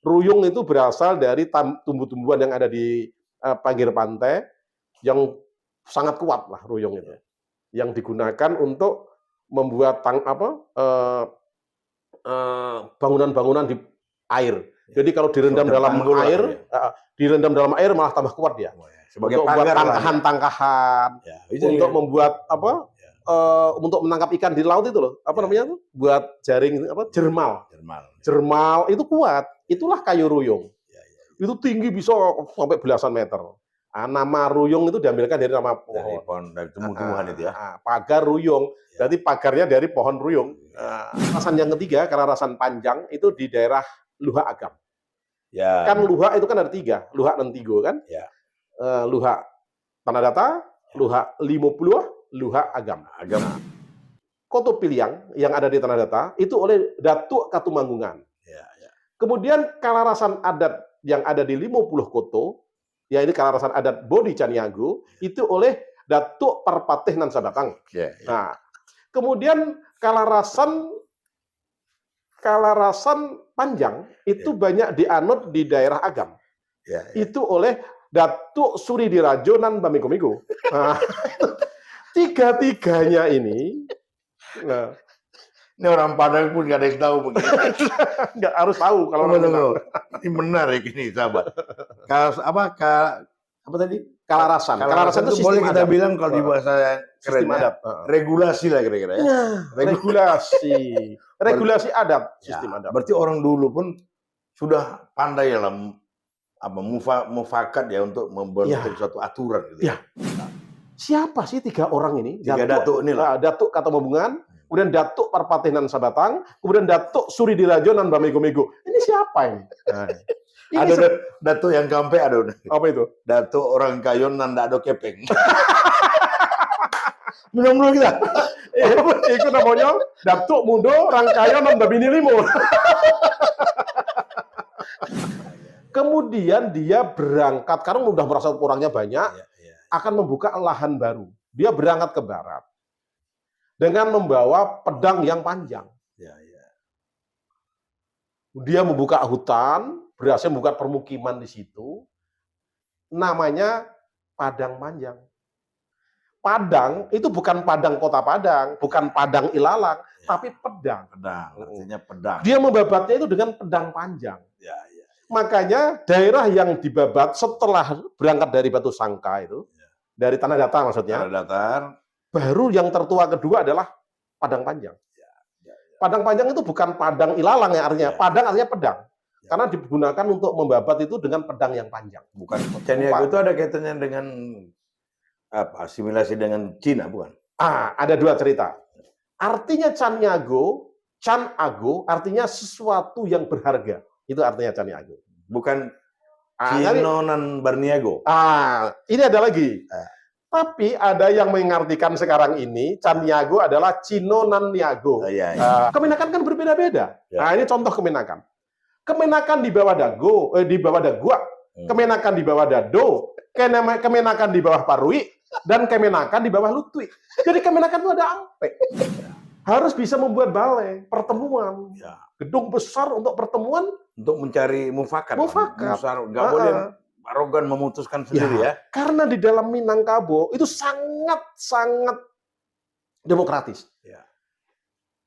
Ruyung itu berasal dari tumbuh-tumbuhan yang ada di pinggir pantai yang sangat kuat lah ruyung itu. Yang digunakan untuk membuat bangunan-bangunan di air. Jadi kalau direndam dalam air, direndam dalam air malah tambah kuat dia. Sebagai untuk membuat tangkahan-tangkahan, untuk membuat untuk menangkap ikan di laut itu loh, namanya tuh, buat jaring jermal. Jermal itu kuat, itulah kayu ruyung. Itu tinggi bisa sampai belasan meter. Nama ruyung itu diambilkan dari nama pohon. Dari tumbuh-tumbuhan itu ya. Pagar ruyung, jadi pagarnya dari pohon ruyung. Alasan yang ketiga, karena alasan panjang itu di daerah Luhak Agam. Kan Luhak itu kan ada 3, Luhak dan Tigo kan. Luhak Tanah Datar, Luhak Limo Puluh, Luhak Agam. Koto Piliang yang ada di Tanah Datar itu oleh Datuk Katumanggungan. Kemudian kalarasan adat yang ada di 50 Koto, ya ini kalarasan adat Bodi Caniago, itu oleh Datuk Parpatih Nan Sabatang. Nah, kemudian kalarasan panjang itu banyak dianut di daerah Agam. Itu oleh Datuk Suri Dirajo Nan Bamigo-migo. Nah, tiga-tiganya ini, ini orang Padang pun nggak ada yang tahu begitu. Nggak harus tahu kalau ini menarik ini sahabat. Apa tadi? Kalarasan. Kalarasan itu boleh kita bilang kalau di bahasa keren adat. Regulasi lah kira-kira ya. Regulasi adat, sistem adat. Berarti orang dulu pun sudah pandai dalam mufakat ya untuk membentuk suatu aturan gitu. Siapa sih 3 orang ini? Datuk ini lah. Datuk Katumanggungan, kemudian Datuk Parpatih Nan Sabatang, kemudian Datuk Suri Dirajo Nan Bamigo-migo. Ini siapa ini? Ada Datuk yang kampe ada. Apa itu? Datuk orang Kayon Nan ndak ada kepeng. Minum dulu kita. Itu namanya Datuk Mundo Rangkayon Nan Babini Limo. Kemudian dia berangkat, karena udah merasa kurangnya banyak, akan membuka lahan baru. Dia berangkat ke barat dengan membawa pedang yang panjang. Dia membuka hutan, berhasil membuka permukiman di situ. Namanya Padang Panjang. Padang itu bukan Padang Kota Padang, bukan Padang Ilalang, tapi pedang. Artinya pedang. Dia membabatnya itu dengan pedang panjang. Makanya daerah yang dibabat setelah berangkat dari Batu Sangka itu, dari Tanah Datar maksudnya, Tanah Datar, baru yang tertua kedua adalah Padang Panjang. Padang Panjang itu bukan Padang Ilalang ya artinya, Padang artinya pedang. Karena digunakan untuk membabat itu dengan pedang yang panjang. Bukan. Caniago itu ada kaitannya dengan asimilasi dengan Cina, bukan? Ada 2 cerita. Artinya Caniago, Canago artinya sesuatu yang berharga. Itu artinya Caniago. Bukan Cino nan Barniago. Ini ada lagi. Tapi ada yang mengartikan sekarang ini Caniago adalah Cino nan Niago. Kemenakan kan berbeda-beda. Ini contoh kemenakan. Kemenakan di bawah di bawah Dagua, kemenakan di bawah Dado, kemenakan di bawah Parui, dan kemenakan di bawah Lutwi. Jadi kemenakan itu ada ampe. Harus bisa membuat balai, pertemuan. Gedung besar untuk pertemuan. Untuk mencari mufakat. Nggak boleh arogan memutuskan sendiri ya. Karena di dalam Minangkabau itu sangat demokratis.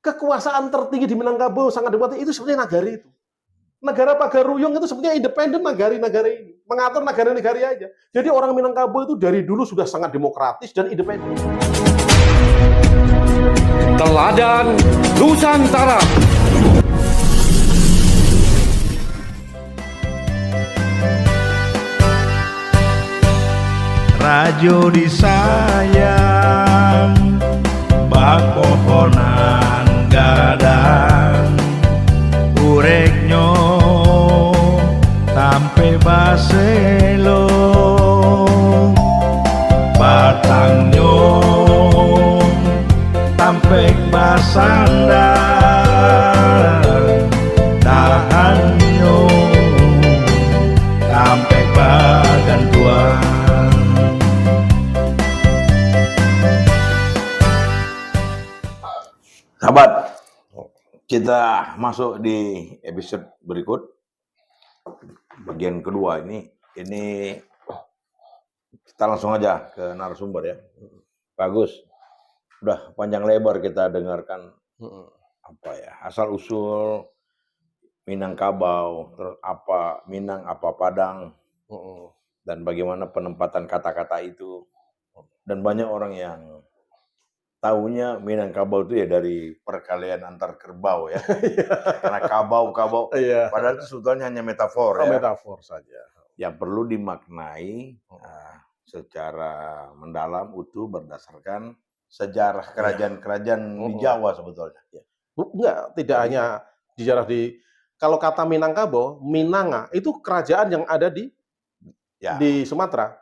Kekuasaan tertinggi di Minangkabau sangat demokratis, itu sebenarnya nagari itu. Negara Pagar Ruyung itu sebenarnya independen negara ini. Mengatur negara-negara aja. Jadi orang Minangkabau itu dari dulu sudah sangat demokratis dan independen. Teladan Nusantara. Rajo disayang, bak pohonan gadang, ureknyo sampai baselo, batangnya sampai basandar, dahannya sampai bagan tuan. Sahabat, kita masuk di episode berikut. bagian kedua ini kita langsung aja ke narasumber ya. Bagus. Udah panjang lebar kita dengarkan apa ya, asal usul Minangkabau, terus apa Minang, apa Padang, dan bagaimana penempatan kata-kata itu. Dan banyak orang yang tahunya Minangkabau itu ya dari perkalian antar kerbau ya. Karena kabau, padahal itu sebetulnya hanya metafor ya. Metafor saja. Yang perlu dimaknai secara mendalam, utuh, berdasarkan sejarah kerajaan-kerajaan di Jawa sebetulnya. Enggak, tidak hanya sejarah kalau kata Minangkabau, Minanga itu kerajaan yang ada di Sumatera,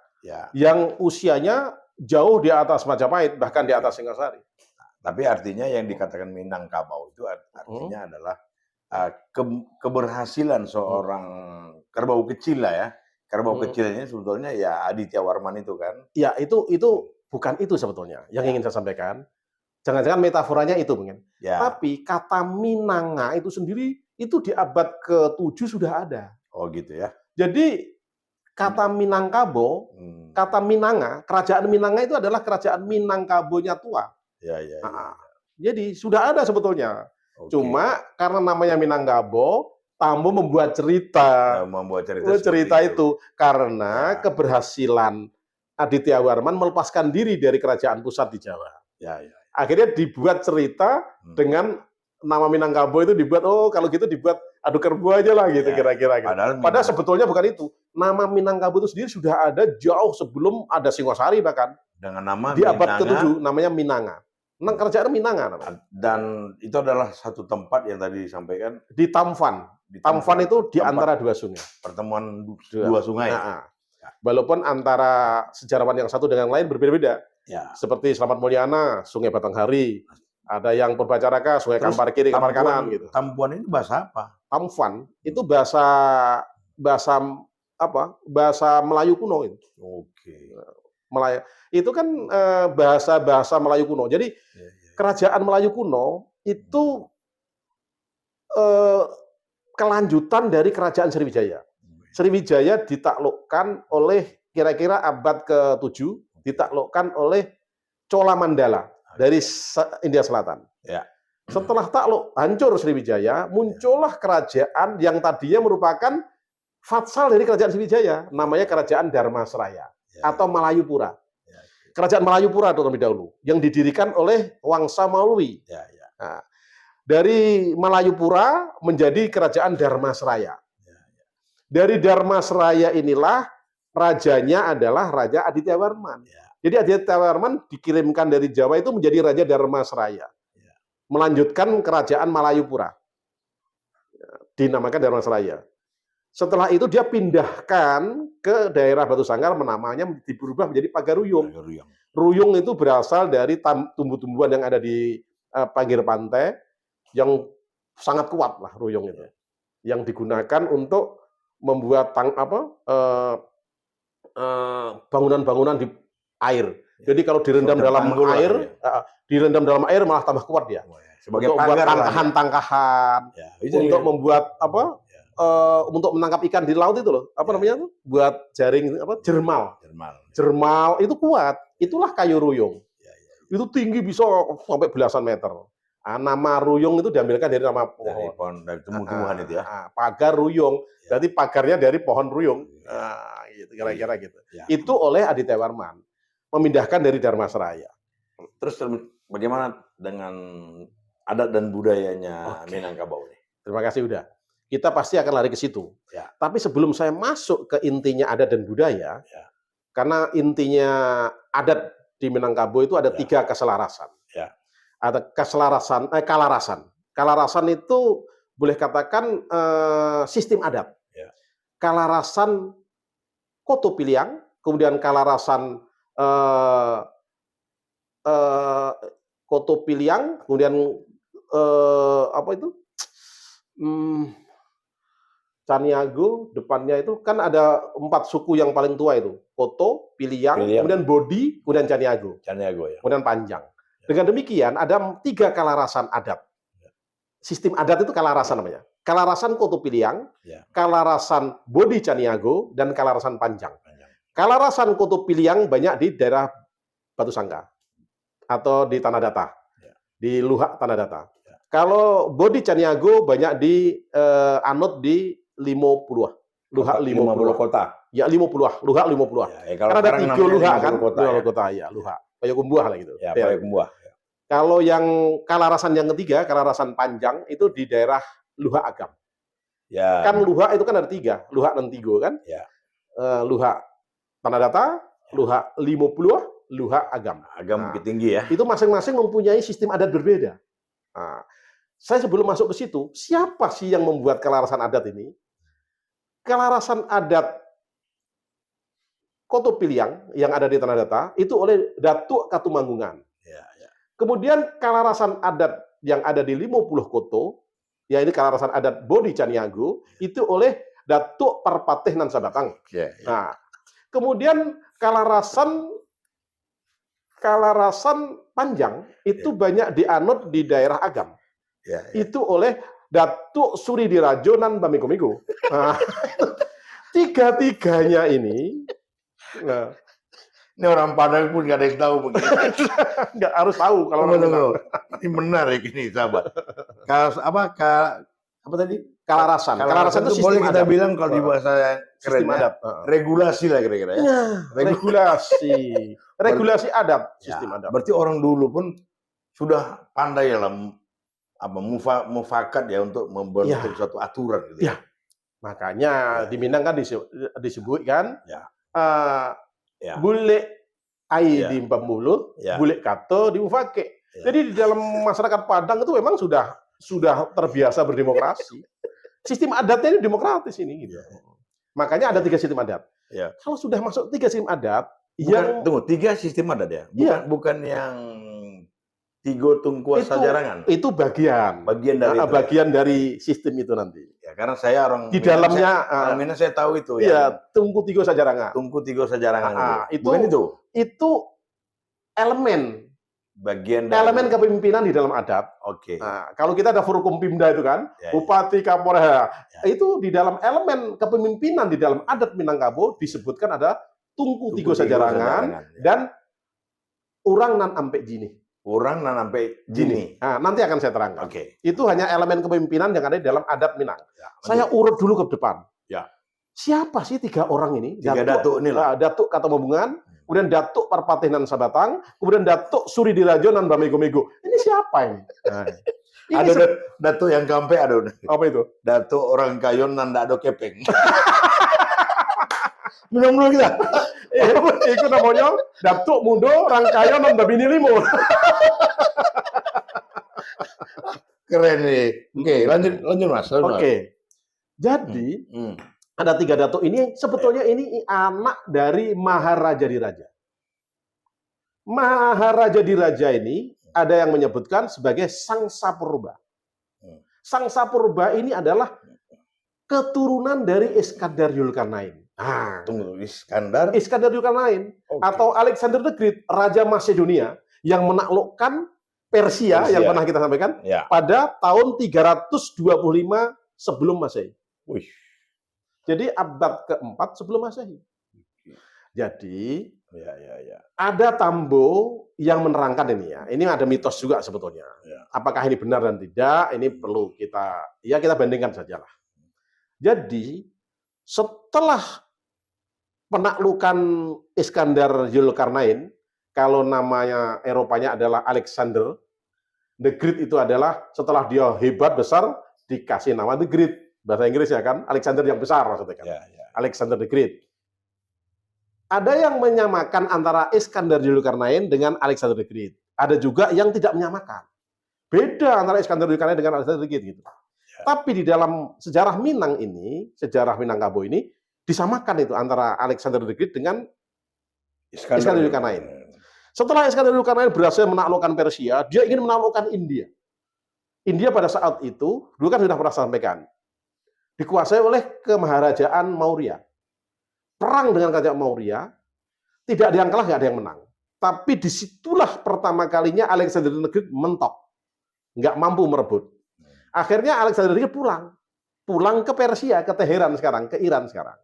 yang usianya jauh di atas Majapahit, bahkan di atas Singasari. Tapi artinya yang dikatakan Minangkabau itu artinya adalah keberhasilan seorang kerbau kecil lah ya. Kerbau kecil ini sebetulnya ya Aditya Warman itu kan. Ya, itu bukan itu sebetulnya yang ingin saya sampaikan. Jangan-jangan metaforanya itu mungkin. Tapi kata Minanga itu sendiri itu di abad ke-7 sudah ada. Oh gitu ya. Jadi kata Minangkabau, kata Minanga, kerajaan Minanga itu adalah kerajaan Minangkabonya tua. Jadi sudah ada sebetulnya. Cuma karena namanya Minangkabau, Tambo membuat cerita itu karena keberhasilan Aditya Warman melepaskan diri dari kerajaan pusat di Jawa. Akhirnya dibuat cerita dengan nama Minangkabau itu dibuat, kalau gitu dibuat adu kerbau aja lah gitu kira-kira. Padahal sebetulnya bukan itu. Nama Minangkabau itu sendiri sudah ada jauh sebelum ada Singosari bahkan. Dengan nama di abad ke-7 namanya Minanga. Kerajaan Minanga namanya. Dan itu adalah satu tempat yang tadi disampaikan di Tamfan. Tamfan itu di antara dua sungai. Pertemuan dua sungai. Walaupun antara sejarawan yang satu dengan yang lain berbeda-beda. Seperti Slamet Mulyana, Sungai Batanghari. Ada yang Purbacaraka, Sungai Kampar Kiri, Kampar Kanan gitu. Tampuan ini bahasa apa? Tamfan itu bahasa apa? Bahasa Melayu kuno itu. Melayu. Itu kan bahasa Melayu kuno. Jadi kerajaan Melayu kuno itu kelanjutan dari kerajaan Sriwijaya. Sriwijaya ditaklukkan oleh kira-kira abad ke-7, ditaklukkan oleh Chola Mandala dari India Selatan. Setelah takluk hancur Sriwijaya, muncullah kerajaan yang tadinya merupakan vassal dari kerajaan Sriwijaya, namanya Kerajaan Dharmasraya atau Malayupura. Kerajaan Malayupura terlebih dahulu, yang didirikan oleh Wangsa Maulwi. Nah, dari Malayupura menjadi Kerajaan Dharmasraya. Dari Dharmasraya inilah rajanya adalah Raja Aditya Warman. Jadi Aditya Warman dikirimkan dari Jawa itu menjadi Raja Dharmasraya. Melanjutkan Kerajaan Malayupura. Dinamakan Dharmasraya. Setelah itu dia pindahkan ke daerah Batu Sangkar, namanya berubah menjadi Pagaruyung. Ruyung itu berasal dari tumbuh-tumbuhan yang ada di pinggir pantai yang sangat kuat lah ruyung itu. Yang digunakan untuk membuat bangunan-bangunan di air. Jadi kalau direndam dalam air malah tambah kuat dia. Sebagai untuk membuat tangkahan-tangkahan, untuk membuat untuk menangkap ikan di laut itu loh, namanya tuh, buat jaring jermal itu kuat. Itulah kayu ruyung. Itu tinggi bisa sampai belasan meter. Nama ruyung itu diambilkan dari nama pohon, dari tumbuh-tumbuhan itu ya. Pagar ruyung. Jadi pagarnya dari pohon ruyung. Gitu, kira-kira gitu. Itu oleh Aditya Warman memindahkan dari Dharmasraya. Terus bagaimana dengan adat dan budayanya Minangkabau ini? Terima kasih udah. Kita pasti akan lari ke situ. Tapi sebelum saya masuk ke intinya adat dan budaya, karena intinya adat di Minangkabau itu ada 3 keselarasan. Ada kalarasan. Kalarasan itu boleh katakan sistem adat. Kalarasan Koto Piliang, kemudian kalarasan Koto Piliang, kemudian Caniago, depannya itu kan ada 4 suku yang paling tua itu. Koto, Piliang, kemudian Bodi, kemudian Caniago. Kemudian Panjang. Dengan demikian ada 3 kalarasan adat. Sistem adat itu kalarasan namanya. Kalarasan Koto Piliang, Ya. Kalarasan Bodi Caniago, dan Kalarasan Panjang. Kalarasan Koto Piliang banyak di daerah Batu Sangka atau di Tanah Datar, di Luhak Tanah Datar. Kalau Bodi Caniago banyak di anut di Limo Puluh, Luhak Limo Puluh kota. Ya 50, Luhak 50. Ya, Karena ada 3 Luhak kan, kota, Luhak kota ya, Luhak. Payakumbuh lah gitu. Ya, Payakumbuh. Kalau yang Kalarasan yang ketiga, Kalarasan Panjang itu di daerah Luhak Agam. Ya. Kan Luhak itu kan ada 3, Luhak dan Tigo kan? Ya. Luhak Tanah Datar, Luhak 50, Luhak Agam. Agam Bukit Tinggi ya. Itu masing-masing mempunyai sistem adat berbeda. Nah, saya sebelum masuk ke situ, siapa sih yang membuat kelarasan adat ini? Kelarasan adat Koto Piliang yang ada di Tanah Datar itu oleh Datuk Katumanggungan. Ya, ya. Kemudian kelarasan adat yang ada di 50 Koto, ya ini kelarasan adat Bodi Caniago, itu oleh Datuk Parpatih Nan Sabatang. Ya, ya. Nah, kemudian kelarasan Panjang itu banyak dianut di daerah Agam. Ya, ya. Itu oleh Datuk Suridirajo nan Bamigo-migo. Nah, tiga-tiganya ini, nah, Ini orang Padang pun nggak ada yang tahu begini. nggak harus tahu kalau orang Tunggu. Padang. Ini menarik ini, sahabat. Apa tadi? Kalarasan. Kalarasan itu boleh sistem kita adat. bilang kalau di bahasa keren Sistem ya, adat. regulasi lah kira-kira ya. Ya, regulasi adat, sistem Ya, adat. berarti orang dulu pun sudah pandai dalam mufakat ya untuk membentuk suatu aturan gitu. Ya. Makanya di Minang kan disebut kan, Ya. Ya. bule ai Ya. di mulut, Ya. bule kato di mufake. Ya. Jadi di dalam masyarakat Padang itu memang sudah terbiasa berdemokrasi. Sistem adatnya ini demokratis ini. Gitu. Makanya ada 3 sistem adat. Ya. Kalau sudah masuk 3 sistem adat, Tunggu, 3 sistem adat ya? Bukan yang Tigo Tungkua Sajarangan? Itu bagian Bagian dari sistem itu nanti. Ya, karena saya orang Di dalamnya Minang saya tahu itu ya. Tungku Tigo Sajarangan. Tungku Tigo Sajarangan itu. Bukan itu? Itu elemen elemen kepemimpinan di dalam adat. Oke. Nah, kalau kita ada Forkompimda itu kan, Ya, ya. Bupati Kapolres, itu di dalam elemen kepemimpinan di dalam adat Minangkabau disebutkan ada Tungku Tigo Sajarangan dan Urang Nan Ampe Jini. Urang Nan Ampe Jini. Nah, nanti akan saya terangkan. Oke. Itu hanya elemen kepemimpinan yang ada di dalam adat Minang. Ya, Saya urut dulu ke depan. Ya. Siapa sih 3 orang ini? 3 datuk ini lah. Datuk Katumanggungan, kemudian Datuk Parpatih Nan Sabatang, kemudian Datuk Suridirajo Nan Bamigo-migo. Ini siapa ini? Nah, ini Ada datuk yang kampe ada. apa itu? Datuk orang kayon nan ndak ada kepeng. Minum dulu kita. Itu namanya Datuk Mundo Rangkaya Nan Babini Limo. Keren nih. Oke, lanjut Mas. Oke. Jadi ada 3 datuk ini sebetulnya ini anak dari Maharaja Diraja. Maharaja Diraja ini ada yang menyebutkan sebagai Sangsa Purba. Sangsa Purba ini adalah keturunan dari Iskandar Zulkarnain. Nah, Tunggu, Iskandar Zulkarnain atau Alexander the Great, Raja Macedonia yang menaklukkan Persia yang pernah kita sampaikan pada tahun 325 sebelum Masehi. Wih. Jadi abad ke-4 sebelum Masehi. Jadi Ya. ada Tambo yang menerangkan ini ya. Ini ada mitos juga sebetulnya. Ya. Apakah ini benar dan tidak? Ini perlu kita bandingkan sajalah. Jadi setelah penaklukan Iskandar Zulkarnain, kalau namanya Eropanya adalah Alexander the Great, itu adalah setelah dia hebat besar dikasih nama the Great, bahasa Inggris ya kan, Alexander yang besar maksudnya kan. Ya. Alexander the Great. Ada yang menyamakan antara Iskandar Zulkarnain dengan Alexander the Great. Ada juga yang tidak menyamakan. Beda antara Iskandar Zulkarnain dengan Alexander the Great gitu. Ya. Tapi di dalam sejarah Minang ini, sejarah Minangkabau ini disamakan itu antara Alexander the Great dengan Iskandar Zulkarnain. Setelah Iskandar Zulkarnain berhasil menaklukkan Persia, dia ingin menaklukkan India. India pada saat itu, dulu kan sudah pernah sampaikan, dikuasai oleh Kemaharajaan Maurya. Perang dengan Kerajaan Maurya, tidak ada yang kalah, nggak ada yang menang. Tapi disitulah pertama kalinya Alexander the Great mentok. Nggak mampu merebut. Akhirnya Alexander the Great pulang. pulang ke Persia, ke Teheran sekarang, ke Iran sekarang.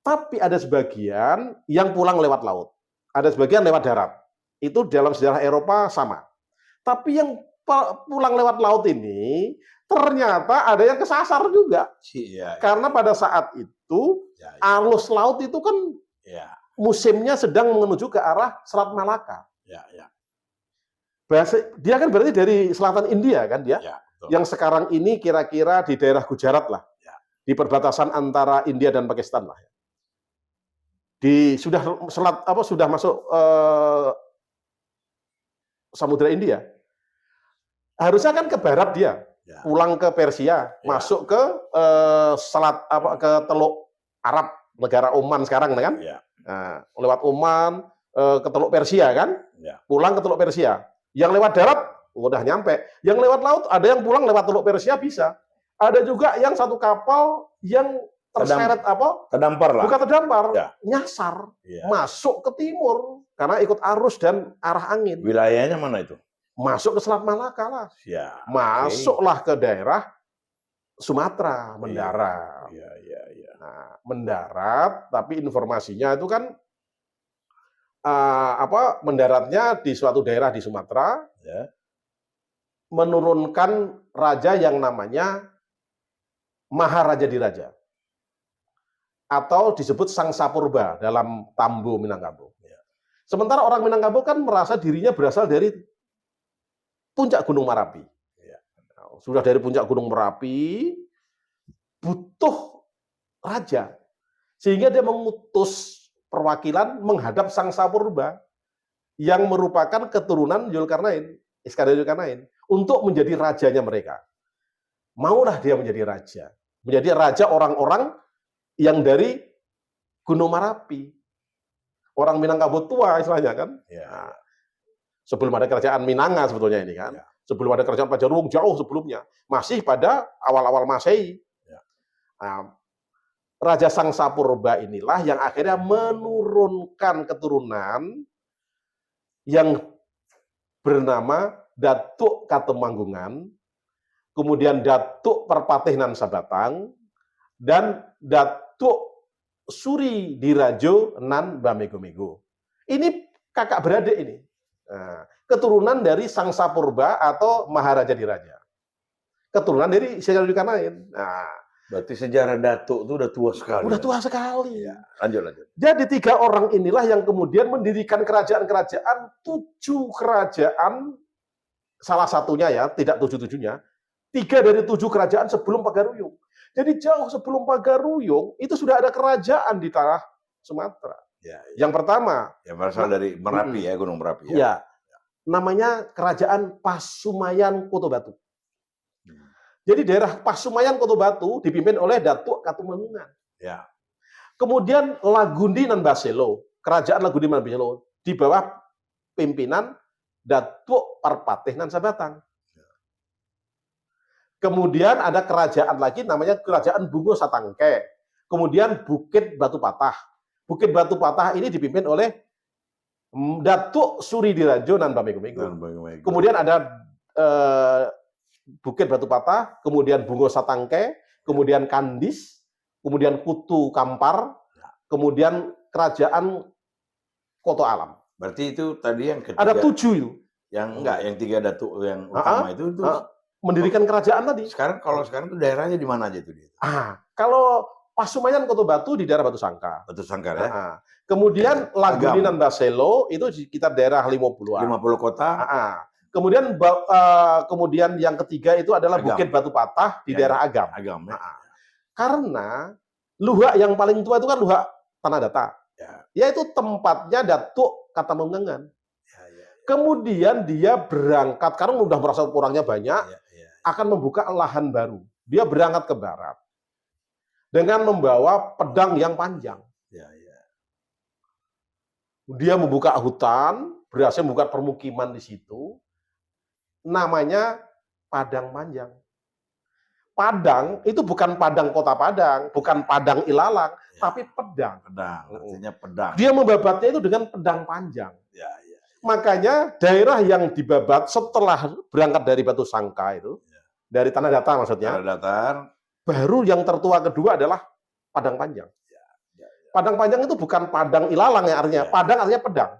Tapi ada sebagian yang pulang lewat laut. Ada sebagian lewat darat. Itu dalam sejarah Eropa sama. Tapi yang pulang lewat laut ini ternyata ada yang kesasar juga. Karena pada saat itu arus laut itu kan musimnya sedang menuju ke arah Selat Malaka. Dia kan berarti dari selatan India kan dia. Yang sekarang ini kira-kira di daerah Gujarat lah. Di perbatasan antara India dan Pakistan lah. Sudah masuk Samudra India. Harusnya kan ke barat dia. Pulang ke Persia, masuk ke ke Teluk Arab, negara Oman sekarang kan? Nah, lewat Oman ke Teluk Persia kan? Pulang ke Teluk Persia. Yang lewat darat udah nyampe. Yang lewat laut ada yang pulang lewat Teluk Persia bisa. Ada juga yang satu kapal yang terseret terdampar lah. Bukan terdampar, nyasar masuk ke timur karena ikut arus dan arah angin. Wilayahnya mana itu? Masuk ke Selat Malaka lah. Masuklah ke daerah Sumatera, mendarat. Nah, mendarat, tapi informasinya itu kan mendaratnya di suatu daerah di Sumatera, menurunkan raja yang namanya Maharaja Diraja. Atau disebut Sangsa Purba dalam Tambo Minangkabau. Sementara orang Minangkabau kan merasa dirinya berasal dari puncak Gunung Merapi. Sudah dari puncak Gunung Merapi, butuh raja. Sehingga dia mengutus perwakilan menghadap Sangsa Purba yang merupakan keturunan Zulkarnain, Iskandar Zulkarnain, untuk menjadi rajanya mereka. Maulah dia menjadi raja. Menjadi raja orang-orang yang dari Gunung Merapi. Orang Minangkabau tua istilahnya kan. Sebelum ada kerajaan Minanga sebetulnya ini kan. Sebelum ada kerajaan Pajarung jauh sebelumnya. Masih pada awal-awal Masehi. Nah, Raja Sangsa Purba inilah yang akhirnya menurunkan keturunan yang bernama Datuk Katemanggungan, kemudian Datuk Perpatih Sabatang, dan Datuk Suri Dirajo Nan Bamego-mego. Ini kakak beradik ini. Nah, keturunan dari Sangsa Purba atau Maharaja Diraja. Keturunan dari Iskandar Zulkarnain. Nah, berarti sejarah Datuk itu udah tua sekali. Udah tua sekali. Lanjut. Jadi 3 orang inilah yang kemudian mendirikan kerajaan-kerajaan, 7 kerajaan, salah satunya ya, tidak 7-7-nya, 3 dari 7 kerajaan sebelum Pagaruyung. Jadi jauh sebelum Pagaruyung itu sudah ada kerajaan di tanah Sumatera. Yang pertama, yang berasal dari Merapi Gunung Merapi. Namanya Kerajaan Pasumayan Koto Batu. Jadi daerah Pasumayan Koto Batu dipimpin oleh Datuk Katemanggungan. Kemudian Lagundi Nan Baselo, Kerajaan Lagundi Nan Baselo di bawah pimpinan Datuk Perpatih Nan Sabatang. Kemudian ada kerajaan lagi namanya Kerajaan Bungo Satangke. Kemudian Bukit Batu Patah. Bukit Batu Patah ini dipimpin oleh Datuk Suri Dirajo Nan Bamego-mego. Kemudian ada Bukit Batu Patah, kemudian Bungo Satangke, kemudian Kandis, kemudian Kutu Kampar, kemudian Kerajaan Koto Alam. Berarti itu tadi yang ketiga. Ada 7 itu. Yang enggak, yang 3 datuk yang utama itu mendirikan kerajaan tadi. Sekarang itu daerahnya di mana aja itu dia? Kalau Pasumayan Koto Batu di daerah Batu Sangka. Batu Sangka ya. Kemudian Lagundi Nan Baselo itu di sekitar daerah 50-an. 50 kota. Kemudian yang ketiga itu adalah Agam. Bukit Batu Patah di daerah Agam. Karena Luhak yang paling tua itu kan Luhak Tanah Datar. Yaitu tempatnya Datuk Katemanggungan. Kemudian dia berangkat, karena udah merasa kurangnya banyak, akan membuka lahan baru. Dia berangkat ke barat dengan membawa pedang yang panjang. Dia membuka hutan, berhasil membuka permukiman di situ. Namanya Padang Panjang. Padang itu bukan Padang Kota Padang, bukan Padang Ilalang, tapi pedang. Artinya pedang. Dia membabatnya itu dengan pedang panjang. Makanya daerah yang dibabat setelah berangkat dari Batu Sangka itu, dari Tanah Datar maksudnya. Tanah Datar. baru yang tertua kedua adalah Padang Panjang. Padang Panjang itu bukan Padang ilalang ya artinya. Padang artinya pedang.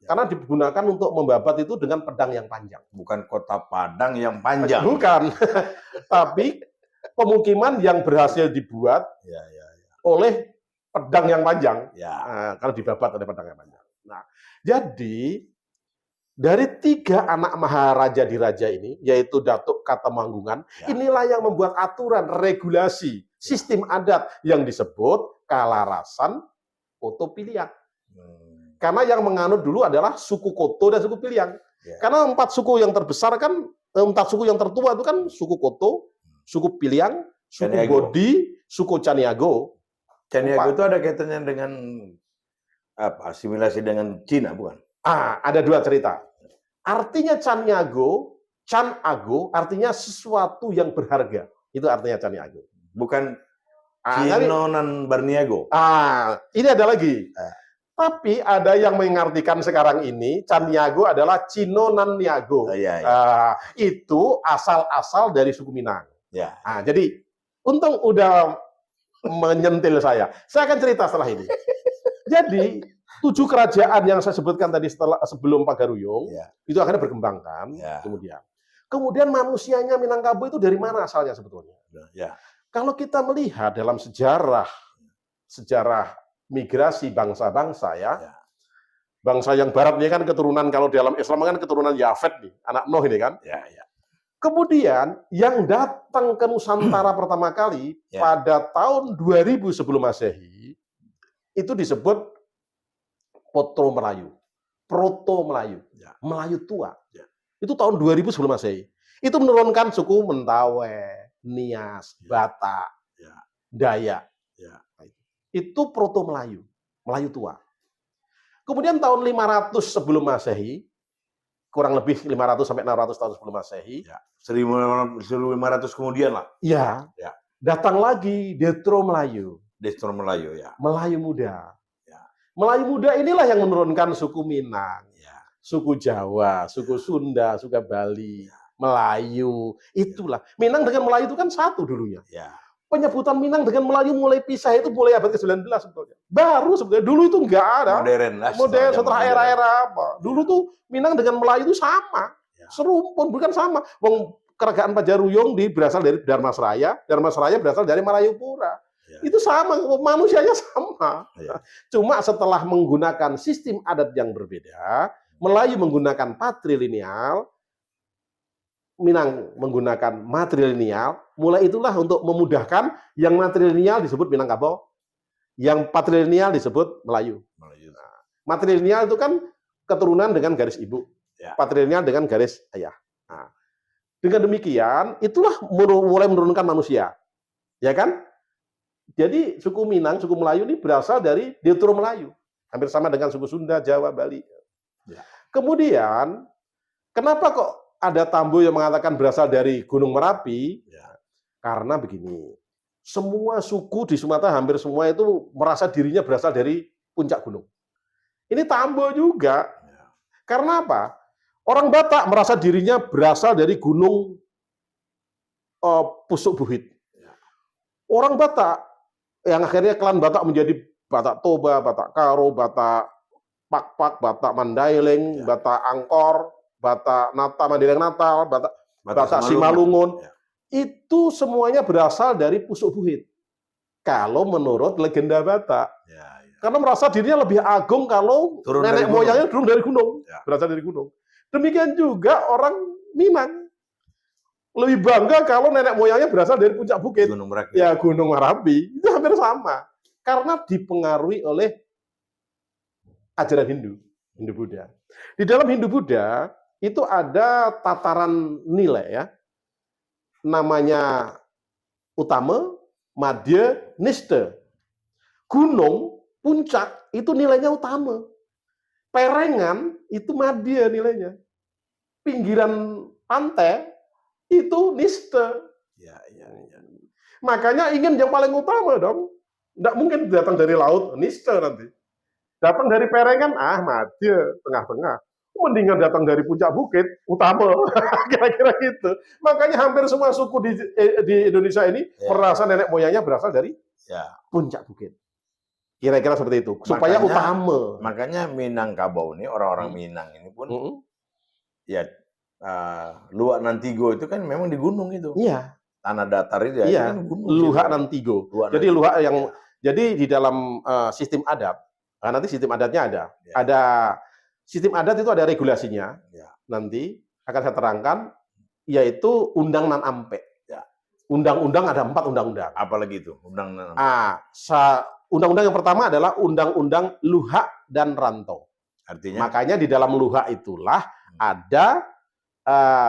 Karena digunakan untuk membabat itu dengan pedang yang panjang. Bukan kota Padang yang panjang. Bukan. Tapi pemukiman yang berhasil dibuat oleh pedang yang panjang. Kalau dibabat oleh pedang yang panjang. Nah, jadi dari 3 anak maharaja di raja ini, yaitu Datuk Katemanggungan, inilah yang membuat aturan, regulasi, sistem adat yang disebut Kalarasan Koto Piliang. Karena yang menganut dulu adalah suku Koto dan suku Piliang. Karena 4 suku yang terbesar kan, 4 suku yang tertua itu kan suku Koto, suku Piliang, suku Bodi, suku Caniago. Caniago itu ada kaitannya dengan apa? Asimilasi dengan Cina, bukan? Ada 2 cerita. Artinya Caniago, Canago, artinya sesuatu yang berharga. Itu artinya Caniago. Bukan Cinonan Barniago. Ini ada lagi. Tapi ada yang mengartikan sekarang ini, Caniago adalah Cinonan Niago. Itu asal-asal dari suku Minang. Jadi, untung udah menyentil saya. Saya akan cerita setelah ini. Jadi, 7 kerajaan yang saya sebutkan tadi sebelum Pagaruyung, itu akhirnya berkembang kan. Kemudian manusianya Minangkabau itu dari mana asalnya sebetulnya? Kalau kita melihat dalam sejarah migrasi bangsa-bangsa bangsa yang barat ini kan keturunan, kalau dalam Islam kan keturunan Yafet nih, anak Nuh ini kan. Kemudian yang datang ke Nusantara pertama kali pada tahun 2000 sebelum Masehi itu disebut Proto Melayu, Melayu tua. Itu tahun 2000 sebelum Masehi. Itu menurunkan suku Mentawai, Nias, Batak, Dayak. Itu Proto Melayu, Melayu tua. Kemudian tahun 500 sebelum Masehi, kurang lebih 500 sampai 600 tahun sebelum Masehi, 1500 kemudian lah. Datang lagi Detro Melayu. Melayu Muda. Melayu Muda inilah yang menurunkan suku Minang, suku Jawa, suku Sunda, suku Bali, Melayu. Itulah. Minang dengan Melayu itu kan satu dulunya. Penyebutan Minang dengan Melayu mulai pisah itu mulai abad ke-19 sebetulnya. Baru sebetulnya. Dulu itu enggak ada. Modern setelah era-era apa. Dulu tuh Minang dengan Melayu itu sama. Serumpun, bukan sama. Kerajaan Pajaruyung berasal dari Dharmasraya berasal dari Marayapura. Itu sama, manusianya sama. Cuma setelah menggunakan sistem adat yang berbeda, Melayu menggunakan patrilineal, Minang menggunakan matrilineal, mulai itulah untuk memudahkan yang matrilineal disebut Minangkabau, yang patrilineal disebut Melayu. Matrilineal itu kan keturunan dengan garis ibu, patrilineal dengan garis ayah. Dengan demikian, itulah mulai menurunkan manusia. Ya kan? Jadi suku Minang, suku Melayu ini berasal dari Detro Melayu. Hampir sama dengan suku Sunda, Jawa, Bali. Kemudian, kenapa kok ada Tambo yang mengatakan berasal dari Gunung Merapi? Karena begini, semua suku di Sumatera hampir semua itu merasa dirinya berasal dari puncak gunung. Ini Tambo juga. Karena apa? Orang Batak merasa dirinya berasal dari gunung Pusuk Buhit. Orang Batak, yang akhirnya klan Batak menjadi Batak Toba, Batak Karo, Batak Pakpak, Batak Mandailing, Batak Angkor, Batak Mandailing Natal, Batak Simalungun. Itu semuanya berasal dari Pusuk Buhit. Kalau menurut legenda Batak. Karena merasa dirinya lebih agung kalau nenek moyangnya dulu dari gunung. Berasal dari gunung. Demikian juga orang Minang. Lebih bangga kalau nenek moyangnya berasal dari puncak bukit. Gunung Merapi. Itu hampir sama. Karena dipengaruhi oleh ajaran Hindu Buddha. Di dalam Hindu Buddha itu ada tataran nilai ya. Namanya Utama, Madya, Nista. Gunung, puncak itu nilainya utama. Perengan itu Madya nilainya. Pinggiran pantai itu Nista. Makanya ingin yang paling utama dong. Nggak mungkin datang dari laut, Nista nanti. Datang dari Perengan, Madya, tengah-tengah. mendingan datang dari puncak bukit utama. Kira-kira gitu. Makanya hampir semua suku di Indonesia ini merasa nenek moyangnya berasal dari puncak bukit. Kira-kira seperti itu. Supaya utama. Makanya Minangkabau ini, orang-orang Minang ini pun ya Luak Nantigo itu kan memang di gunung itu. Iya. Tanah datar itu ya kan gunung. Luak Nantigo. Jadi Luak yang jadi di dalam sistem adat, nanti sistem adatnya ada. Ada sistem adat itu ada regulasinya. Nanti akan saya terangkan, yaitu Undang Nan Ampe. Undang-undang ada 4 undang-undang. Apalagi itu Undang Nan Ampe? Undang-undang yang pertama adalah Undang-Undang Luhak dan Rantau. Artinya? Makanya di dalam Luhak itulah ada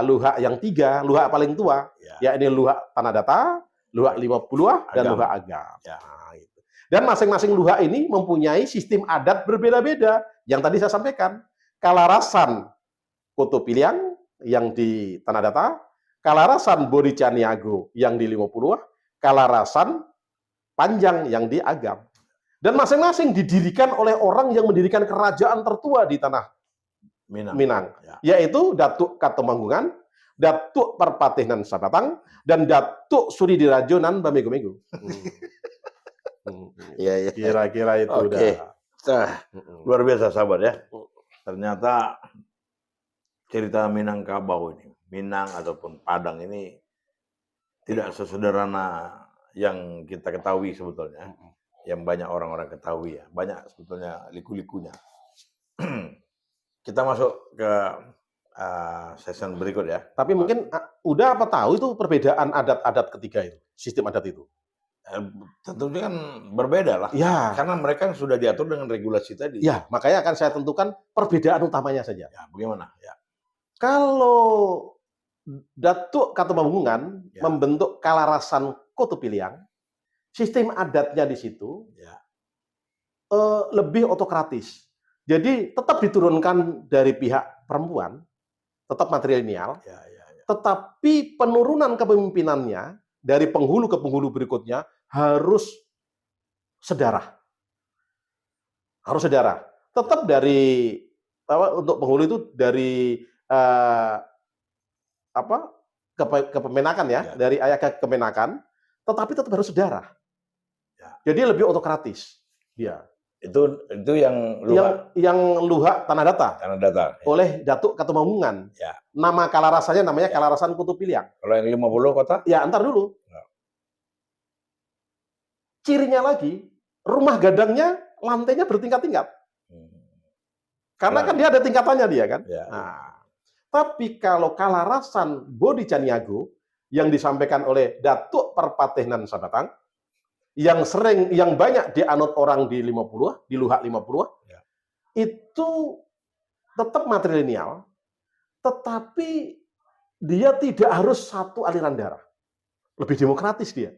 Luhak yang 3, Luhak paling tua, yakni Luhak Tanah Datar, Luhak 50, dan Luhak Agam. Gitu. Dan masing-masing Luhak ini mempunyai sistem adat berbeda-beda. Yang tadi saya sampaikan, Kalarasan Koto Piliang yang di Tanah Datar, Kalarasan Bodi Caniago yang di 50, Kalarasan Panjang yang di Agam. Dan masing-masing didirikan oleh orang yang mendirikan kerajaan tertua di tanah Minang. Yaitu Datuk Katemanggungan, Datuk Perpatihan Sabatang, dan Datuk Suridirajo nan Bamego-mego. Kira-kira itu udah. Luar biasa sahabat ya. Ternyata cerita Minangkabau ini, Minang ataupun Padang ini tidak sesederhana yang kita ketahui sebetulnya. Yang banyak orang-orang ketahui ya. Banyak sebetulnya liku-likunya. Kita masuk ke session berikut ya. Tapi mungkin udah apa tahu itu perbedaan adat-adat ketiga itu, sistem adat itu? Tentunya kan berbeda lah. Ya. Karena mereka sudah diatur dengan regulasi tadi. Ya, makanya akan saya tentukan perbedaan utamanya saja. Ya, bagaimana? Ya. Kalau Datuk Katemanggungan membentuk Kalarasan Koto Piliang, sistem adatnya di situ lebih otokratis. Jadi tetap diturunkan dari pihak perempuan, tetap matrilineal, tetapi penurunan kepemimpinannya dari penghulu ke penghulu berikutnya harus sedarah. Harus sedarah. Tetap dari untuk penghulu itu dari kepemenakan dari ayah ke kemenakan, tetapi tetap harus sedarah. Jadi lebih otokratis dia. Itu yang Luhak. Yang Luhak Tanah Datar. Tanah Datar. Oleh Datuk Katemanggungan. Nama Kalarasannya namanya Kalarasan Koto Piliang. Kalau yang 50 kota? Ya, antar dulu. Cirinya lagi, rumah gadangnya lantainya bertingkat-tingkat. Karena kan dia ada tingkatannya dia kan. Nah, tapi kalau Kalarasan Bodi Caniago yang disampaikan oleh Datuk Perpatihan Sabatang, yang banyak dianut orang di 50, di Luhak 50, itu tetap matrilineal, tetapi dia tidak harus satu aliran darah. Lebih demokratis dia.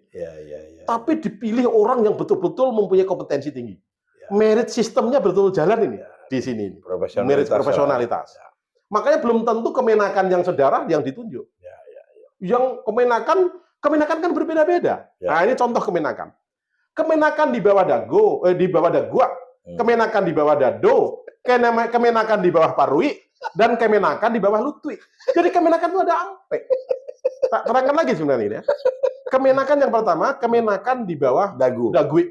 Tapi dipilih orang yang betul-betul mempunyai kompetensi tinggi. Merit sistemnya betul jalan ini di sini. Merit profesionalitas. Makanya belum tentu kemenakan yang sedarah yang ditunjuk. Yang kemenakan kan berbeda-beda. Nah, ini contoh kemenakan. Kemenakan di bawah di bawah Daguak, kemenakan di bawah Dado, kemenakan di bawah Parui, dan kemenakan di bawah Lutui. Jadi kemenakan itu ada ampe. Tak terangkan lagi sebenarnya ini ya. Kemenakan yang pertama, kemenakan di bawah Dagui.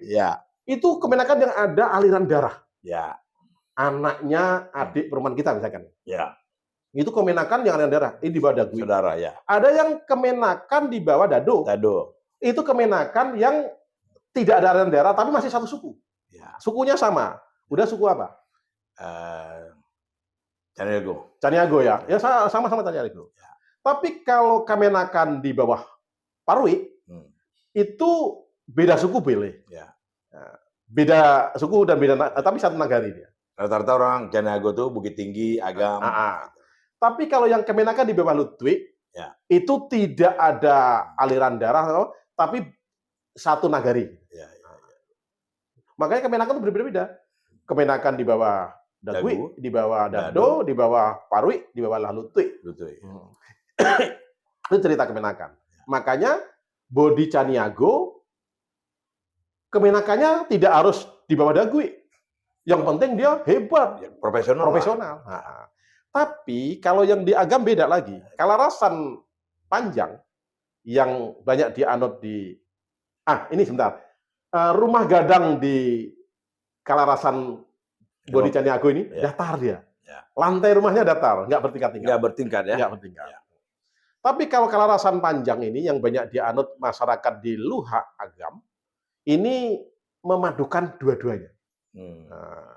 Itu kemenakan yang ada aliran darah. Anaknya adik perempuan kita misalkan. Itu kemenakan yang aliran darah. Ini di bawah Dagui. Ada yang kemenakan di bawah Dado. Itu kemenakan yang tidak ada aliran darah, tapi masih satu suku. Sukunya sama. Udah suku apa? Caniago ya. Ya sama-sama Caniago. Tapi kalau kemenakan di bawah Parui, itu beda suku boleh. Beda suku dan beda, tapi satu nagari dia. Rata-rata orang Caniago tuh Bukit Tinggi, Agam. Tapi kalau yang kemenakan di bawah Lutui, itu tidak ada aliran darah, tapi satu nagari. Makanya kemenakan itu berbeda-beda. Kemenakan di bawah Dagui, di bawah Dado, di bawah Parui, di bawah Lutui. Itu cerita kemenakan. Makanya Bodi Caniago kemenakannya tidak harus di bawah Dagui. Yang penting dia hebat, profesional. Tapi kalau yang di Agam beda lagi. Kalarasan panjang yang banyak dianut di ini sebentar. Rumah gadang di Kalarasan Bodi Caniago ini datar dia. Ya. Lantai rumahnya datar, nggak bertingkat-tingkat. Nggak bertingkat ya. Nggak bertingkat. Ya. Tapi kalau Kalarasan panjang ini yang banyak dianut masyarakat di Luha Agam, ini memadukan dua-duanya. Nah,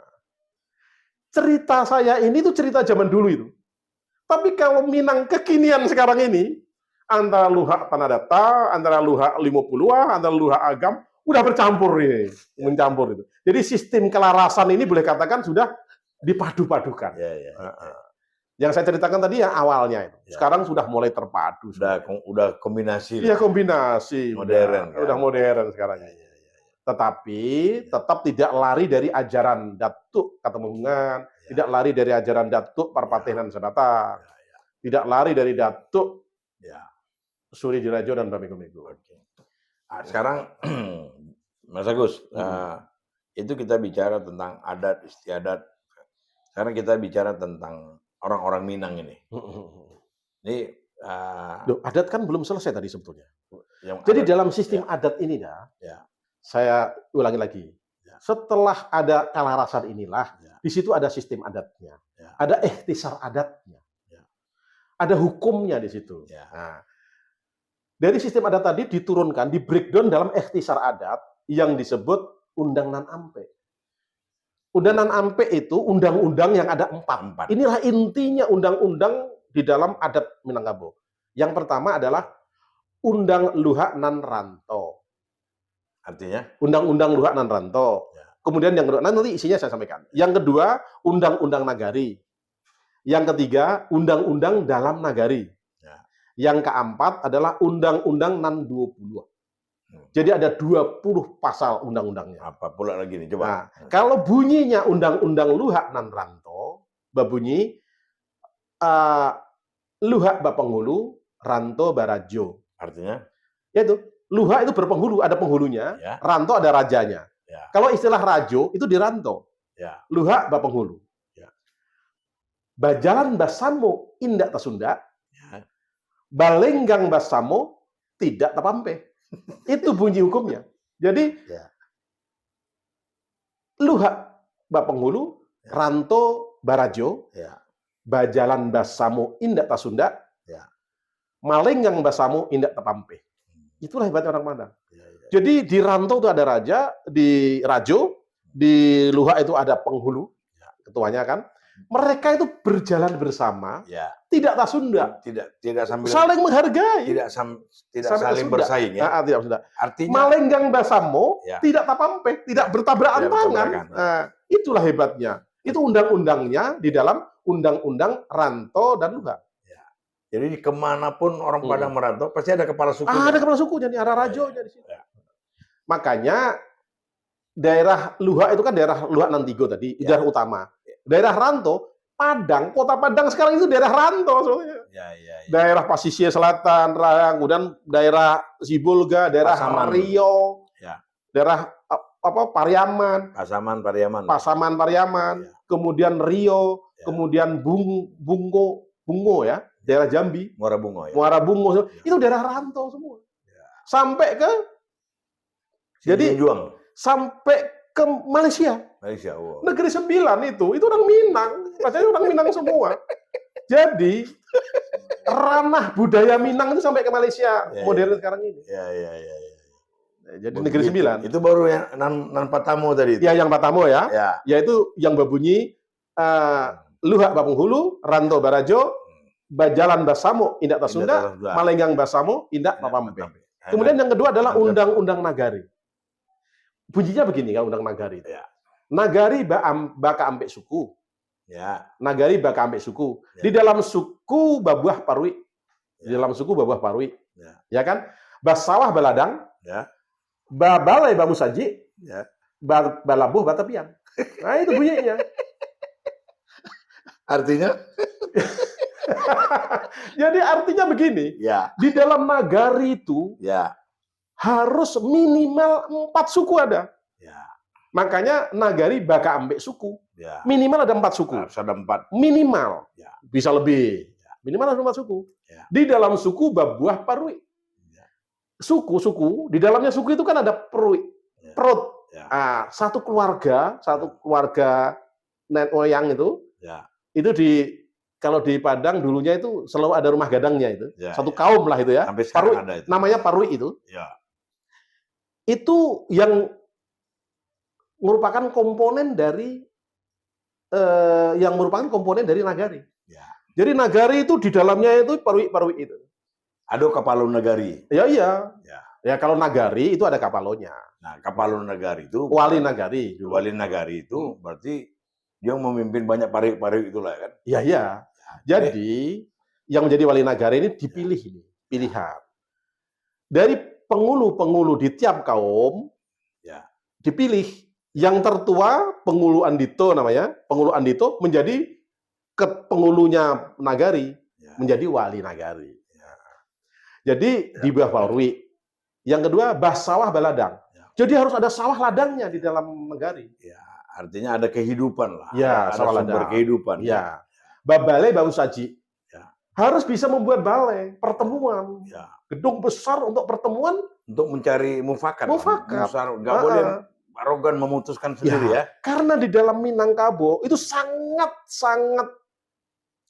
cerita saya ini tuh cerita zaman dulu itu. Tapi kalau Minang kekinian sekarang ini, antara Luha Tanah Datar, antara Luha 50-an, antara Luha Agam, udah bercampur ini, mencampur itu. Jadi sistem kelarasan ini boleh katakan sudah dipadu-padukan. Yang saya ceritakan tadi yang awalnya itu. Sekarang sudah mulai terpadu. Udah kombinasi. Iya, kombinasi. Modern. Udah modern sekarang. Tetapi tetap tidak lari dari ajaran Datuk Katemenggungan, tidak lari dari ajaran Datuk Parpatenan Sanata, tidak lari dari Datuk Suri Jirajo dan Bamego-Mego. Sekarang Mas Agus, itu kita bicara tentang adat istiadat. Sekarang kita bicara tentang orang-orang Minang ini. Ini adat kan belum selesai tadi sebetulnya. Jadi dalam sistem adat ini saya ulangi lagi. Setelah ada kalarasan inilah, di situ ada sistem adatnya, ada ikhtisar adatnya, ada hukumnya di situ. Nah, dari sistem adat tadi diturunkan, di breakdown dalam ikhtisar adat yang disebut Undang Nan Ampe. Undang Nan Ampe itu undang-undang yang ada 4. Inilah intinya undang-undang di dalam adat Minangkabau. Yang pertama adalah Undang Luha Nan Ranto. Artinya? Undang-undang Luha Nan Ranto. Kemudian yang kedua, nanti isinya saya sampaikan. Yang kedua, Undang-undang Nagari. Yang ketiga, Undang-undang Dalam Nagari. Yang keempat adalah Undang-Undang Nan 20. Jadi ada 20 pasal undang-undangnya. Apa pula lagi nih? Coba. Nah, kalau bunyinya Undang-Undang Luha Nan Ranto, berbunyi Luha Bapenghulu, Ranto Barajo. Artinya? Yaitu, Luha itu berpenghulu, ada penghulunya, Ranto ada rajanya. Kalau istilah Rajo, itu di Ranto. Luha Bapenghulu. Bajalan Basamo Indak Tasunda, Balenggang Basamo tidak tapampe. Itu bunyi hukumnya. Jadi, Luha Bapenghulu, Ranto Barajo, Bajalan Basamo Indak Tasunda, Malenggang Basamo Indak tapampe. Itulah hebatnya orang Padang. Jadi di Ranto itu ada raja, di Rajo, di Luha itu ada penghulu, ketuanya kan. Mereka itu berjalan bersama, tidak tasunda, tidak sambil saling menghargai, tidak saling bersaing ya. Tidak tasunda. Artinya Malenggang Basamo tidak tapampe, tidak bertabrakan tangan. Nah, itulah hebatnya. Itu undang-undangnya di dalam Undang-Undang Ranto dan Luha. Jadi kemanapun orang Padang merantau, pasti ada kepala suku. Ada kepala suku, jadi ada rajonya di situ. Makanya daerah Luha itu kan daerah Luha Nantigo tadi, daerah utama. Daerah Ranto, Padang, kota Padang sekarang itu daerah Ranto soalnya. Daerah Pasisir Selatan, kemudian daerah Sibolga, daerah Rio, daerah Pariaman, Pasaman Pariaman, kemudian Rio, kemudian Bungo ya. Daerah Jambi, Muara Bungo, itu daerah Ranto semua. Sampai ke Juang. Sampai ke Malaysia. Negeri Sembilan itu orang Minang, rasanya orang Minang semua. Jadi ranah budaya Minang itu sampai ke Malaysia modern sekarang ini. Jadi Negeri Sembilan. Itu baru yang Nan Patamo tadi. Ya, yang Patamo ya. Yaitu yang berbunyi Luha Bapenghulu, Ranto Barajo, Bajalan Basamo Indak Tasunda, Malenggang Basamo Indak tapampe. Kemudian yang kedua adalah Undang-Undang Nagari. Bunyinya begini kan Undang Nagari. Nagari baka ambek suku. Nagari baka ambek suku. Di dalam suku Babuah Parwi. Di dalam suku Babuah Parwi. Ya kan? Basawah Baladang. Babalai Bamu Saji. Balabuh Batapian. Nah, itu bunyinya. Artinya? Jadi artinya begini, di dalam nagari itu harus minimal 4 suku ada. Makanya nagari baka ambek suku. Ya. Minimal ada 4 suku. Harus ada 4. Minimal. Ya. Bisa lebih. Minimal ada 4 suku. Ya. Di dalam suku babuah parui. Ya. Suku, di dalamnya suku itu kan ada perui. Ya. Perut. Ya. Satu keluarga nenek moyang itu, Ya. itu kalau di Padang dulunya itu selalu ada rumah gadangnya itu. Ya, Satu kaum lah itu ya. Sampai sekarang Parui, ada itu. namanya parui itu. Ya. Itu yang merupakan komponen dari nagari. Ya. Jadi nagari itu di dalamnya itu parui itu. Ada kapalo nagari. Ya iya. Ya. Ya kalau nagari itu ada kapalonya. Nah, kapalo nagari itu Wali nagari. Wali nagari itu berarti dia memimpin banyak pari-pari itulah kan. Iya, iya. Jadi yang menjadi wali nagari ini dipilih ini, pilihan. Dari pengulu-pengulu di tiap kaum Ya. dipilih. Yang tertua pengulu Andito namanya, pengulu Andito menjadi pengulunya nagari, Ya. menjadi wali nagari. Ya. Jadi di bawah Parwi. Yang kedua Sawah Baladang. Ya. Jadi harus ada sawah ladangnya di dalam nagari. Ya, artinya ada kehidupan lah. Ya, ada sawah sumber ladang. kehidupan. Ya. Babale Bau Saji. Ya. Harus bisa membuat balai, pertemuan. Ya. Gedung besar untuk pertemuan. Untuk mencari mufakat. Mufakat. Nggak boleh arogan memutuskan sendiri ya. Karena di dalam Minangkabau itu sangat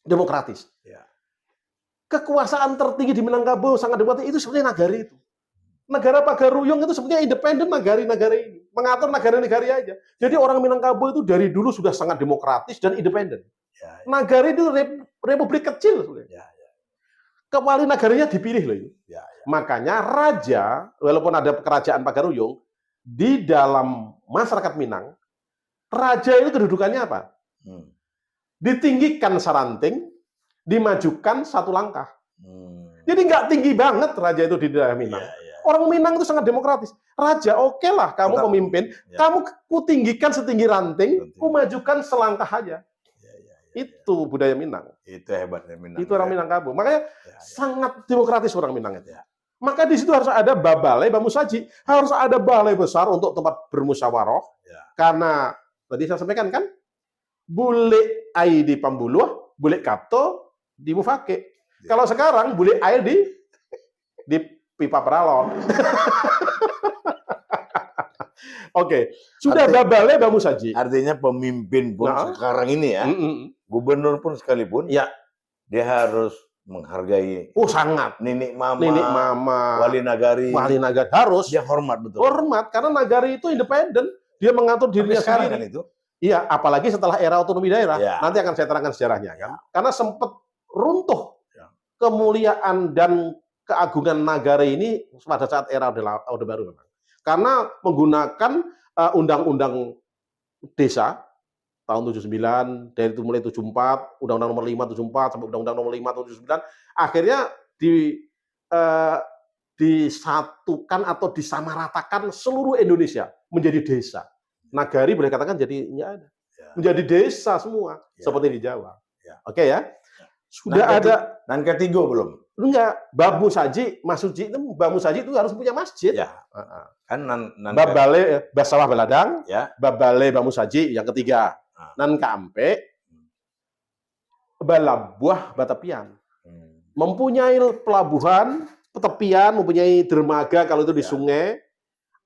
demokratis. Ya. Kekuasaan tertinggi di Minangkabau sangat demokratis itu sebenarnya nagari itu. Negara Pagaruyung itu sebenarnya independen nagari-nagari ini. Mengatur nagari-nagari aja. Jadi orang Minangkabau itu dari dulu sudah sangat demokratis dan independen. Ya. Nagari itu republik kecil sebenarnya. Ya. Kepala nagarinya dipilih loh itu. Ya. Makanya raja, walaupun ada kerajaan Pagaruyung, di dalam masyarakat Minang, raja itu kedudukannya apa? Ditinggikan seranting, dimajukan 1 langkah. Jadi nggak tinggi banget raja itu di daerah Minang. Ya. Orang Minang itu sangat demokratis. Raja, oke lah kamu pemimpin, kamu kutinggikan setinggi ranting, kumajukan selangkah aja. Itu budaya Minang. Itu hebatnya Minang. Itu orang Minangkabau. Makanya sangat demokratis orang Minang itu. Maka di situ harus ada balai Bambu Saji, harus ada balai besar untuk tempat bermusyawarah. Karena tadi saya sampaikan kan, bule air di Pambuluh, bule kapto di Mufake. Kalau sekarang bule air di pipa peralon. Oke, sudah balai Bambu Saji. Artinya pemimpin pun sekarang ini ya, gubernur pun sekalipun, ya dia harus menghargai. Sangat. Nenek mama, wali nagari harus. Dia hormat betul. Hormat karena nagari itu independen, dia mengatur dirinya sendiri. Kan itu? Iya, apalagi setelah era otonomi daerah. Ya. Nanti akan saya terangkan sejarahnya kan. Karena sempat runtuh kemuliaan dan keagungan nagari ini pada saat era Orde Baru memang. Karena menggunakan undang-undang desa tahun 79, dari itu mulai 74, Undang-Undang Nomor 5 74 sampai Undang-Undang Nomor 5 tahun 79, akhirnya disatukan atau disamaratakan seluruh Indonesia menjadi desa. Nagari boleh katakan jadi menjadi desa semua seperti di Jawa. Oke ya. Sudah ada. Dan ketiga belum? Enggak, Bambu Saji, Bambu Saji itu harus punya masjid. Ya. Kan Babale Sawah Baladang, Babale Bambu Saji yang ketiga. Nan Kampe Balabuah Batapian. Mempunyai pelabuhan, tepian, mempunyai dermaga kalau itu di sungai,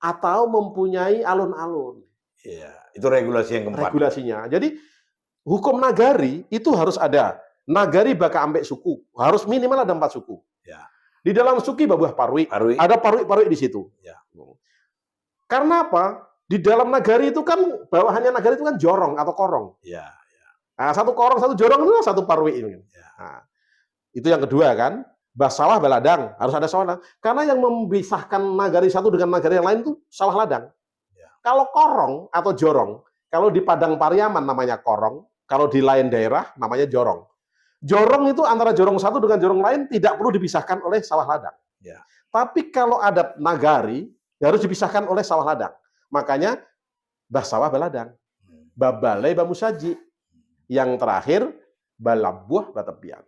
atau mempunyai alun-alun. Iya, itu regulasi yang keempat. Regulasinya. Jadi hukum nagari itu harus ada. Nagari baka ambek suku, harus minimal ada 4 suku. Ya. Di dalam suku Babuah Parwi, ada parwi-parwi di situ. Ya. Karena apa? Di dalam nagari itu kan bawahannya nagari itu kan jorong atau korong. Ya. Nah, 1 korong, 1 jorong itu 1 parwi. Ya. Nah, itu yang kedua kan. Sawah Baladang, harus ada sawah ladang. Karena yang memisahkan nagari satu dengan nagari yang lain itu sawah ladang. Ya. Kalau korong atau jorong, kalau di Padang Pariaman namanya korong, kalau di lain daerah namanya jorong. Jorong itu antara jorong satu dengan jorong lain tidak perlu dipisahkan oleh sawah ladang. Ya. Tapi kalau ada nagari, harus dipisahkan oleh sawah ladang. Makanya Sawah Baladang, Babalai Bambu Saji, yang terakhir Balabuah Batapian.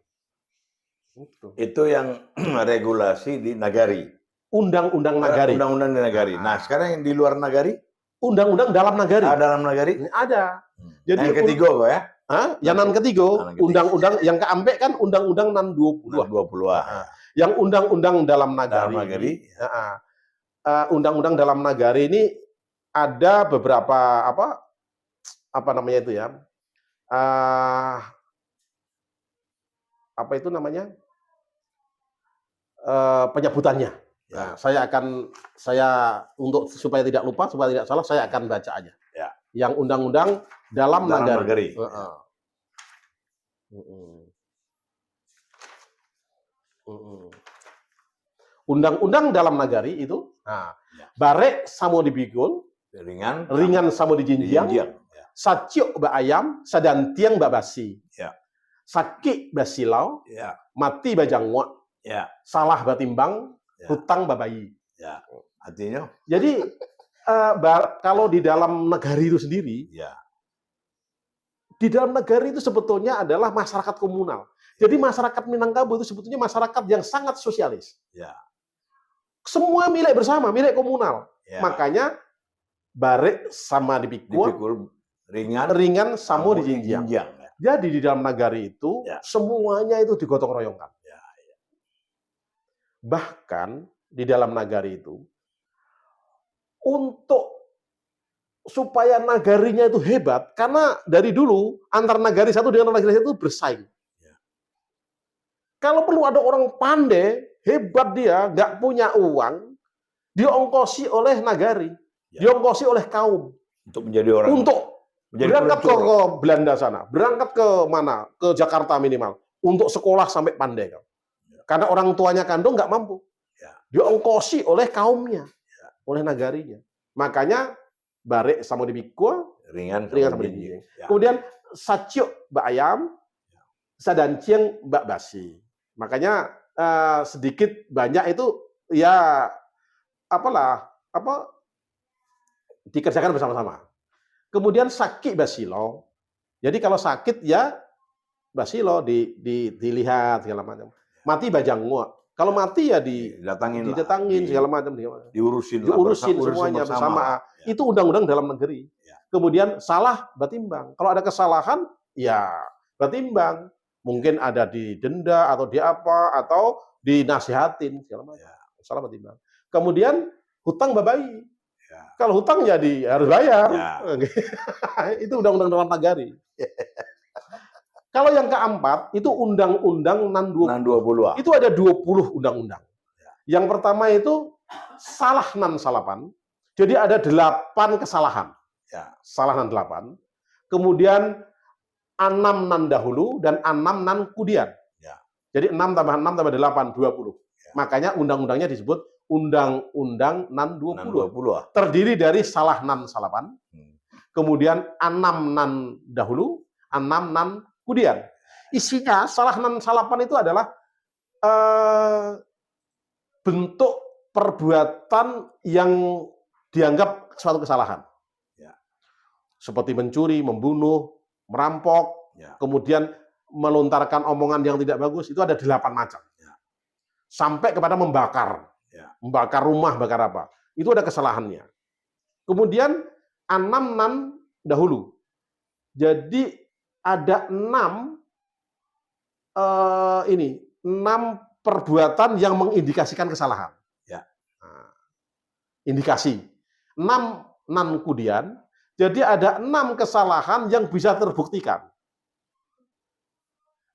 Itu yang regulasi di nagari. Undang-undang nagari. Undang-undang di nagari. Nah, sekarang yang di luar nagari? undang-undang dalam nagari. Dalam nagari? Ada. Jadi yang ketiga kok ya? Yang nan ketiga, undang-undang yang keambek kan undang-undang nan 20. Yang undang-undang dalam nagari. Undang-undang dalam nagari ini ada beberapa apa namanya itu ya? Apa itu namanya? Penyebutannya. Nah, saya untuk supaya tidak lupa, supaya tidak salah, saya akan baca aja. Ya. Yang undang-undang dalam nagari. Undang-undang dalam nagari itu, barek samo dibikul, ringan samo dijinjang, saciok ba ayam, sadantiang ba basi, sakit basilau, mati bajangwa, salah batimbang, hutang babayi. Artinya? Jadi kalau di dalam negari itu sendiri, di dalam negari itu sebetulnya adalah masyarakat komunal. Jadi masyarakat Minangkabau itu sebetulnya masyarakat yang sangat sosialis. Semua milik bersama, milik komunal. Makanya barek sama dipikul, ringan sama dijinjang. Jadi di dalam negari itu semuanya itu digotong royongkan. Bahkan di dalam nagari itu, untuk supaya nagarinya itu hebat, karena dari dulu antar nagari satu dengan nagari satu bersaing. Kalau perlu ada orang pandai, hebat dia, nggak punya uang, diongkosi oleh nagari, diongkosi oleh kaum. Untuk menjadi orang. Untuk berangkat ke Belanda sana, berangkat ke mana? Ke Jakarta minimal, untuk sekolah sampai pandai. Karena orang tuanya kandung nggak mampu. Diongkosi oleh kaumnya, oleh nagarinya. Makanya barek sama dibikul, ringan sama dijinjing. Kemudian saciok bak ayam, sadancieng bak basi. Makanya sedikit banyak itu ya dikerjakan bersama-sama. Kemudian sakit basilo. Jadi kalau sakit ya basilo dilihat segala macam. Mati bajangua. Kalau mati ya didatangin segala macam, diurusin semuanya bersama. Itu undang-undang dalam negeri. Kemudian salah batimbang. Kalau ada kesalahan ya batimbang. Mungkin ada didenda atau di apa atau dinasihatin segala macam. Salah batimbang. Kemudian hutang babai. Kalau hutang jadi harus bayar. Itu undang-undang dalam nagari. Kalau yang keempat, itu undang-undang nan 20. Itu ada 20 undang-undang. Yang pertama itu salah nan salapan. Jadi ada 8 kesalahan. Salah nan 8. Kemudian 6 nan dahulu dan 6 nan kemudian. Jadi 6 tambah 6 tambah 8, 20. Makanya undang-undangnya disebut Undang-Undang nan 20. Terdiri dari salah nan salapan. Kemudian 6 nan dahulu, 6 nan kemudian. Isinya salah nan salapan itu adalah bentuk perbuatan yang dianggap suatu kesalahan. Seperti mencuri, membunuh, merampok, kemudian melontarkan omongan yang tidak bagus, itu ada 8 macam. Sampai kepada membakar. Membakar rumah, bakar apa. Itu ada kesalahannya. Kemudian 6 nan dahulu. Jadi ada 6 perbuatan yang mengindikasikan kesalahan. Indikasi. 6 nan kemudian. Jadi ada 6 kesalahan yang bisa terbuktikan.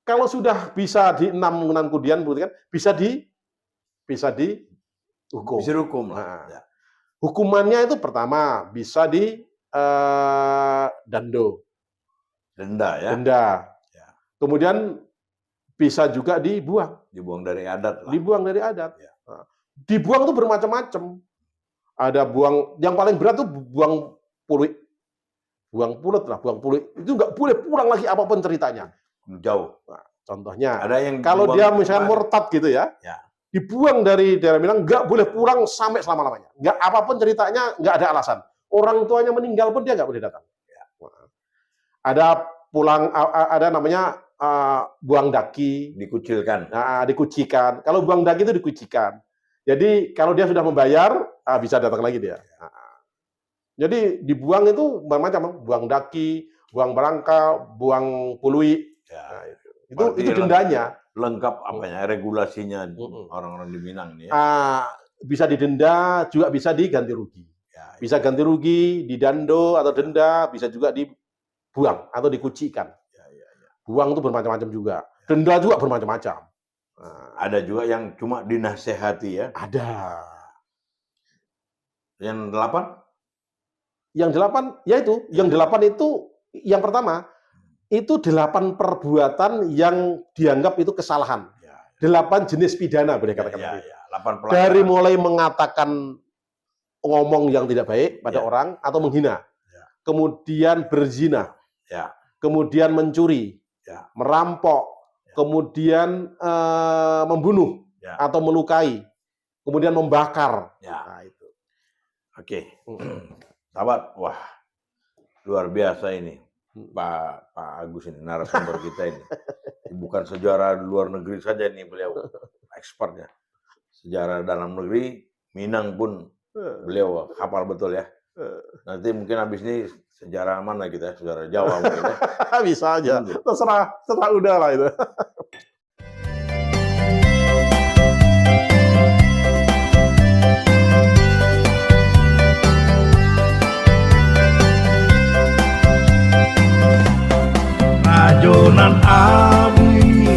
Kalau sudah bisa di 6 nan kemudian bisa dihukum. Bisa dihukum. Hukumannya itu pertama bisa di denda. Kemudian bisa juga dibuang. Dibuang dari adat. Dibuang itu bermacam-macam. Ada buang, yang paling berat itu buang pulut. Buang pulut. Itu nggak boleh pulang lagi apapun ceritanya. Jauh. Nah, contohnya, ada yang kalau dia misalkan murtad gitu ya, dibuang dari daerah Minang, nggak boleh pulang sampai selama-lamanya. Nggak apapun ceritanya, nggak ada alasan. Orang tuanya meninggal pun dia nggak boleh datang. Ada ada namanya buang daki, dikucilkan. Dikucikan. Kalau buang daki itu dikucikan. Jadi kalau dia sudah membayar, bisa datang lagi dia. Jadi dibuang itu macam-macam, buang daki, buang berangka, buang pului. Ya. Nah, itu dendanya. Lengkap apanya regulasinya orang-orang di Minang nih. Ya. Bisa didenda, juga bisa diganti rugi. Ya, bisa ganti rugi, didando atau denda, bisa juga dibuang atau dikucikan. Ya. Buang itu bermacam-macam juga. Denda juga bermacam-macam. Ada juga yang cuma dinasehati ya. Ada. Yang 8? Yang 8, yaitu yang 8 itu yang pertama itu 8 perbuatan yang dianggap itu kesalahan. 8 jenis pidana boleh katakan. 8 dari mulai mengatakan ngomong yang tidak baik pada orang atau menghina, kemudian berzina, kemudian mencuri, merampok, kemudian membunuh atau melukai, kemudian membakar. Nah, itu. Oke. Sahabat, wah luar biasa ini Pak Agus ini, narasumber kita ini. Bukan sejarah luar negeri saja ini beliau expertnya. Sejarah dalam negeri, Minang pun beliau hafal betul ya. Nanti mungkin habis ini sejarah mana kita, sejarah Jawa mungkin ya. Bisa aja, terserah udah lah itu. Rajonan abdi,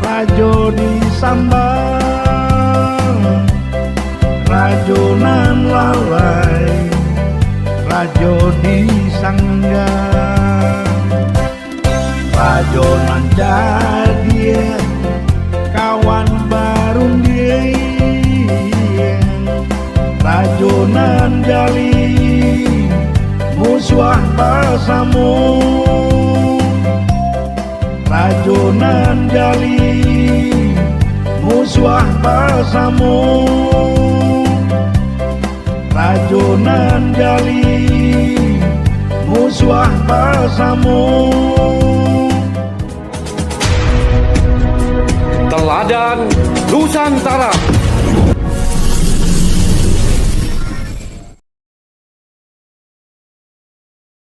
rajo di sambal, rajonan lalai, rajo di sanggar, rajonan jadi kawan baru dia, rajonan jali musuh bersama. Rajonan jali musuh bersama, rajonan jali musuh bersama. Teladan Nusantara.